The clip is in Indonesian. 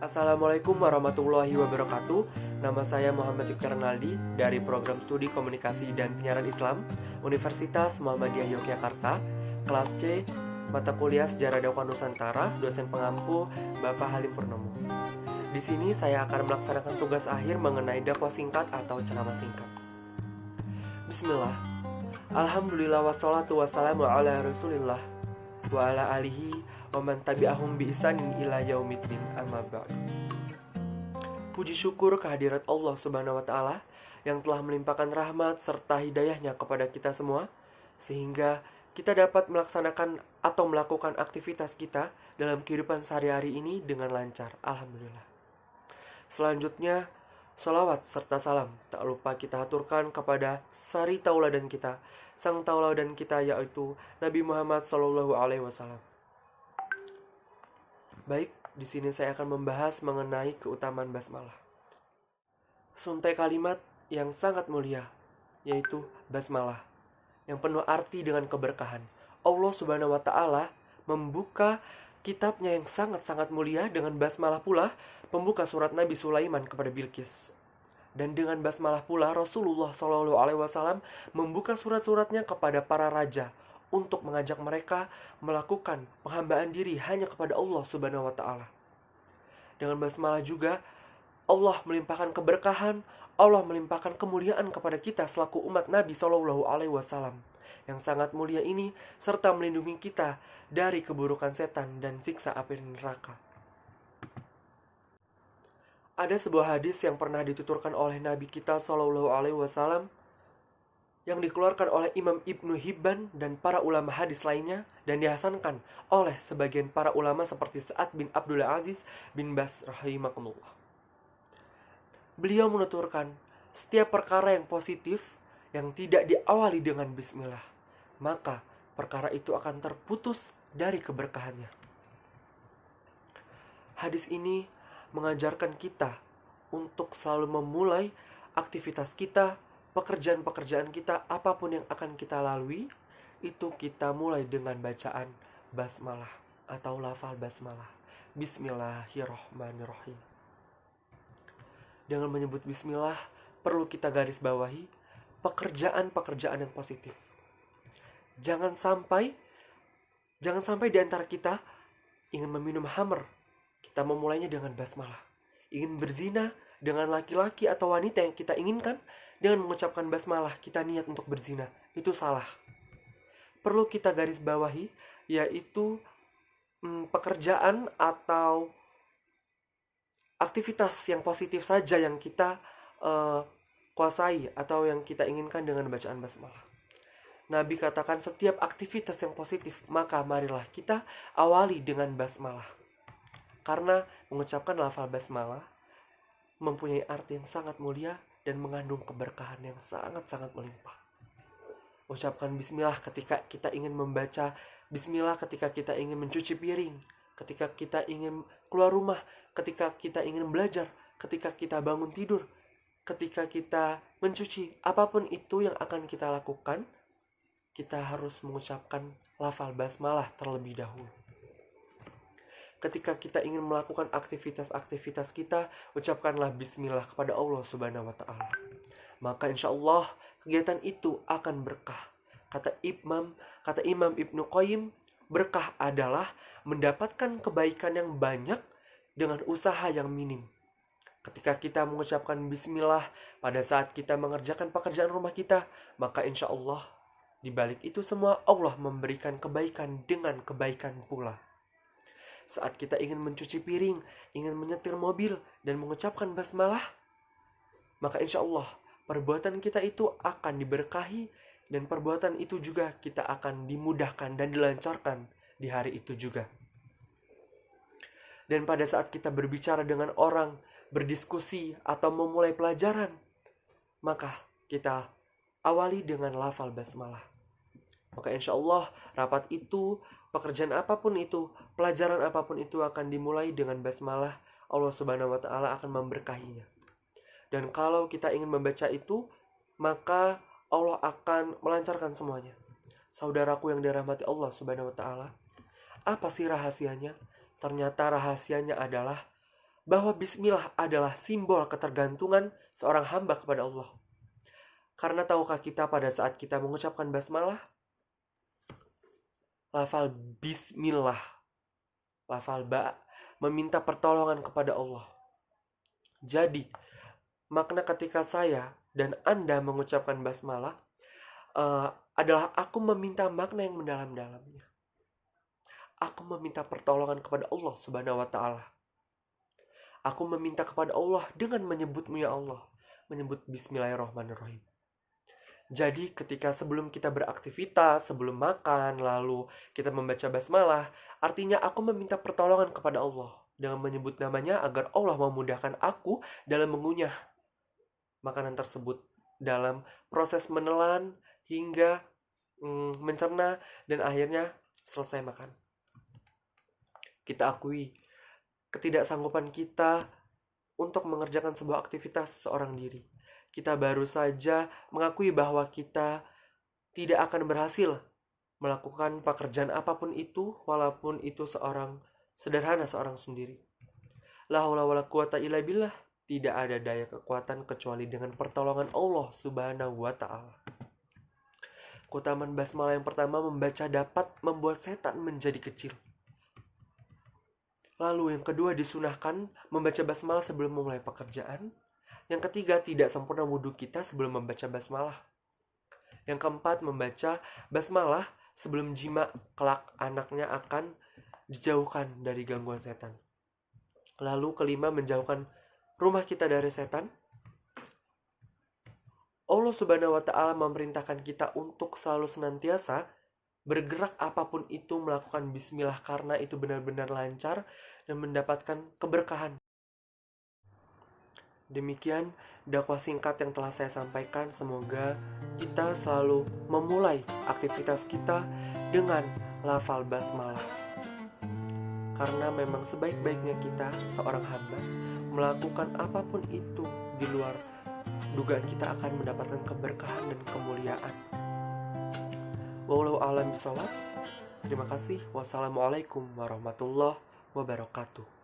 Assalamualaikum warahmatullahi wabarakatuh. Nama saya Muhammad Fikar Naldi dari Program Studi Komunikasi dan Penyiaran Islam Universitas Muhammadiyah Yogyakarta, kelas C, mata kuliah Sejarah Dakwah Nusantara, dosen pengampu Bapak Halim Purnomo. Di sini saya akan melaksanakan tugas akhir mengenai dakwah singkat atau ceramah singkat. Bismillah. Alhamdulillah wassalatu wassalamu ala Rasulillah wa ala alihi wa man tabi'ahum bi ihsanin ila yaumiddin, amma ba'du. Puji syukur kehadirat Allah Subhanahu wa taala yang telah melimpahkan rahmat serta hidayahnya kepada kita semua sehingga kita dapat melaksanakan atau melakukan aktivitas kita dalam kehidupan sehari-hari ini dengan lancar. Alhamdulillah. Selanjutnya, salawat serta salam tak lupa kita haturkan kepada sari tauladan kita, sang tauladan kita, yaitu Nabi Muhammad SAW. Baik, di sini saya akan membahas mengenai keutamaan basmalah. Suntai kalimat yang sangat mulia, yaitu basmalah, yang penuh arti dengan keberkahan. Allah Subhanahu wa taala membuka kitabnya yang sangat-sangat mulia dengan basmalah pula, pembuka surat Nabi Sulaiman kepada Bilqis. Dan dengan basmalah pula Rasulullah SAW membuka surat-suratnya kepada para raja untuk mengajak mereka melakukan penghambaan diri hanya kepada Allah Subhanahu wa taala. Dengan basmalah juga Allah melimpahkan keberkahan, Allah melimpahkan kemuliaan kepada kita selaku umat Nabi SAW yang sangat mulia ini, serta melindungi kita dari keburukan setan dan siksa api neraka. Ada sebuah hadis yang pernah dituturkan oleh Nabi kita SAW yang dikeluarkan oleh Imam Ibnu Hibban dan para ulama hadis lainnya dan dihasankan oleh sebagian para ulama seperti Sa'ad bin Abdul Aziz bin Bas rahimahullah. Beliau menuturkan, setiap perkara yang positif yang tidak diawali dengan bismillah, maka perkara itu akan terputus dari keberkahannya. Hadis ini mengajarkan kita untuk selalu memulai aktivitas kita, pekerjaan-pekerjaan kita, apapun yang akan kita lalui, itu kita mulai dengan bacaan basmalah atau lafal basmalah. Bismillahirrahmanirrahim. Dengan menyebut bismillah, perlu kita garis bawahi pekerjaan-pekerjaan yang positif. Jangan sampai di antara kita ingin meminum khamr, kita memulainya dengan basmalah. Ingin berzina dengan laki-laki atau wanita yang kita inginkan, dengan mengucapkan basmalah kita niat untuk berzina. Itu salah. Perlu kita garis bawahi, yaitu pekerjaan atau aktivitas yang positif saja yang kita kuasai atau yang kita inginkan dengan bacaan basmalah. Nabi katakan setiap aktivitas yang positif, maka marilah kita awali dengan basmalah. Karena mengucapkan lafal basmalah mempunyai arti yang sangat mulia dan mengandung keberkahan yang sangat-sangat melimpah. Ucapkan bismillah ketika kita ingin membaca, bismillah ketika kita ingin mencuci piring, ketika kita ingin keluar rumah, ketika kita ingin belajar, ketika kita bangun tidur, ketika kita mencuci, apapun itu yang akan kita lakukan, kita harus mengucapkan lafal basmalah terlebih dahulu. Ketika kita ingin melakukan aktivitas-aktivitas kita, ucapkanlah bismillah kepada Allah Subhanahu wa taala. Maka insya Allah kegiatan itu akan berkah. Kata Imam Ibnu Qayyim, berkah adalah mendapatkan kebaikan yang banyak dengan usaha yang minim. Ketika kita mengucapkan bismillah pada saat kita mengerjakan pekerjaan rumah kita, maka insya Allah di balik itu semua Allah memberikan kebaikan dengan kebaikan pula. Saat kita ingin mencuci piring, ingin menyetir mobil, dan mengucapkan basmalah, maka insya Allah perbuatan kita itu akan diberkahi, dan perbuatan itu juga kita akan dimudahkan dan dilancarkan di hari itu juga. Dan pada saat kita berbicara dengan orang, berdiskusi, atau memulai pelajaran, maka kita awali dengan lafal basmalah. Maka insya Allah rapat itu, pekerjaan apapun itu, pelajaran apapun itu akan dimulai dengan basmalah. Allah Subhanahu wa taala akan memberkahinya. Dan kalau kita ingin membaca itu, maka Allah akan melancarkan semuanya. Saudaraku yang dirahmati Allah Subhanahu wa taala, apa sih rahasianya? Ternyata rahasianya adalah bahwa bismillah adalah simbol ketergantungan seorang hamba kepada Allah. Karena tahukah kita pada saat kita mengucapkan basmalah, lafal bismillah, lafal ba, meminta pertolongan kepada Allah. Jadi, makna ketika saya dan Anda mengucapkan basmalah adalah aku meminta makna yang mendalam-dalamnya. Aku meminta pertolongan kepada Allah Subhanahu wa Ta'ala. Aku meminta kepada Allah dengan menyebutmu ya Allah, menyebut bismillahirrahmanirrahim. Jadi ketika sebelum kita beraktivitas, sebelum makan, lalu kita membaca basmalah, artinya aku meminta pertolongan kepada Allah dengan menyebut namanya agar Allah memudahkan aku dalam mengunyah makanan tersebut, dalam proses menelan hingga mencerna dan akhirnya selesai makan. Kita akui ketidaksanggupan kita untuk mengerjakan sebuah aktivitas seorang diri. Kita baru saja mengakui bahwa kita tidak akan berhasil melakukan pekerjaan apapun itu, walaupun itu seorang sendiri. La haula wala quwata illa billah. Tidak ada daya kekuatan kecuali dengan pertolongan Allah Subhanahu wa Ta'ala. Keutamaan basmalah yang pertama, membaca dapat membuat setan menjadi kecil. Lalu yang kedua, disunahkan membaca basmalah sebelum memulai pekerjaan. Yang ketiga, tidak sempurna wudhu kita sebelum membaca basmalah. Yang keempat, membaca basmalah sebelum jima, kelak anaknya akan dijauhkan dari gangguan setan. Lalu kelima, menjauhkan rumah kita dari setan. Allah Subhanahu wa Ta'ala memerintahkan kita untuk selalu senantiasa bergerak apapun itu melakukan bismillah, karena itu benar-benar lancar dan mendapatkan keberkahan. Demikian dakwah singkat yang telah saya sampaikan. Semoga kita selalu memulai aktivitas kita dengan lafal basmalah. Karena memang sebaik-baiknya kita seorang hamba melakukan apapun itu di luar dugaan kita akan mendapatkan keberkahan dan kemuliaan. Wallahu a'lam bishawab. Terima kasih. Wassalamualaikum warahmatullahi wabarakatuh.